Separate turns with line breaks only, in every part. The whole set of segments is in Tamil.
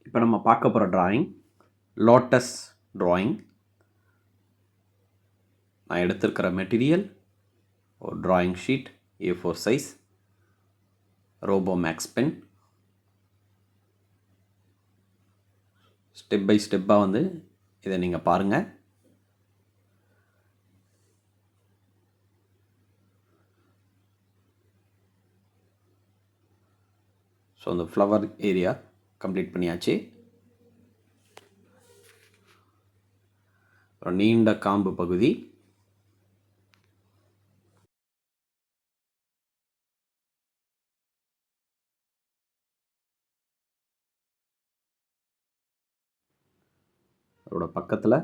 இப்போ நம்ம பார்க்க போகிற டிராயிங் லோட்டஸ் டிராயிங். நான் எடுத்திருக்கிற மெட்டீரியல் ஒரு drawing sheet A4 size, robo max pen. Step by ஸ்டெப்பாக வந்து இதை நீங்கள் பாருங்கள். ஸோ அந்த ஃப்ளவர் ஏரியா கம்ப்ளீட் பண்ணியாச்சு. நீண்ட காம்பு பகுதி, அதோட பக்கத்தில்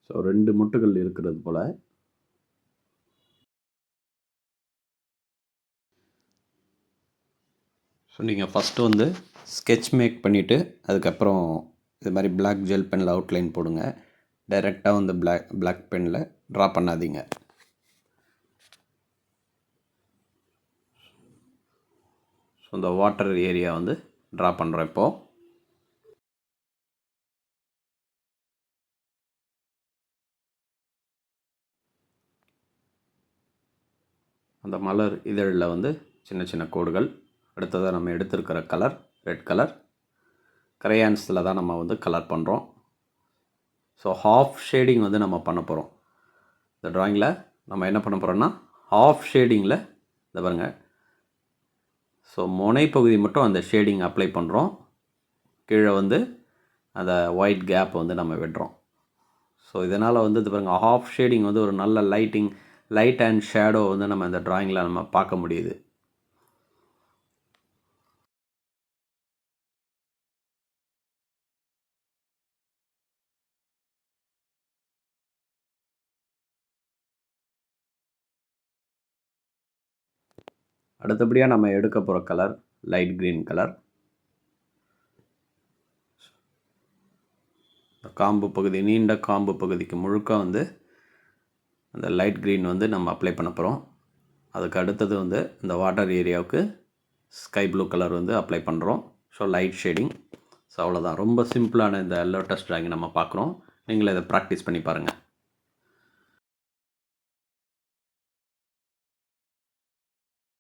ஸோ 2 முட்டுகள் இருக்கிறது போல். ஸோ நீங்கள் ஃபஸ்ட்டு வந்து ஸ்கெட்ச் மேக் பண்ணிவிட்டு அதுக்கப்புறம் இது மாதிரி பிளாக் ஜெல் பெனில் அவுட்லைன் போடுங்க. டைரெக்டாக வந்து பிளாக் பெனில் ட்ரா பண்ணாதீங்க. ஸோ இந்த வாட்டர் ஏரியா வந்து ட்ரா பண்ணுறோம் இப்போது. அந்த மலர் இதழில் வந்து சின்ன சின்ன கோடுகள். அடுத்ததாக நம்ம எடுத்திருக்கிற கலர் ரெட் கலர். கிரையான்ஸில் தான் நம்ம வந்து கலர் பண்ணுறோம். ஸோ ஹாஃப் ஷேடிங் வந்து நம்ம பண்ண போகிறோம். இந்த ட்ராயிங்கில் நம்ம என்ன பண்ண போகிறோம்னா ஹாஃப் ஷேடிங்கில் இந்த பாருங்கள். ஸோ முனைப்பகுதி மட்டும் அந்த ஷேடிங் அப்ளை பண்ணுறோம். கீழே வந்து அந்த ஒயிட் கேப் வந்து நம்ம விடுறோம். ஸோ இதனால் வந்து இது பாருங்கள், ஹாஃப் ஷேடிங் வந்து ஒரு நல்ல லைட் அண்ட் ஷேடோ வந்து நம்ம இந்த ட்ராயிங்கில் நம்ம பார்க்க முடியுது. அடுத்தபடியாக நம்ம எடுக்க போகிற கலர் லைட் க்ரீன் கலர். காம்பு பகுதி, நீண்ட காம்பு பகுதிக்கு முழுக்க வந்து அந்த லைட் க்ரீன் வந்து நம்ம அப்ளை பண்ண போகிறோம். அதுக்கு அடுத்தது வந்து இந்த வாட்டர் ஏரியாவுக்கு ஸ்கை ப்ளூ கலர் வந்து அப்ளை பண்ணுறோம். So light shading. ஸோ அவ்வளோதான். ரொம்ப சிம்பிளான இந்த லோட்டஸ் ட்ராயிங் நம்ம பார்க்குறோம். நீங்களே இதை ப்ராக்டிஸ் பண்ணி பாருங்கள்.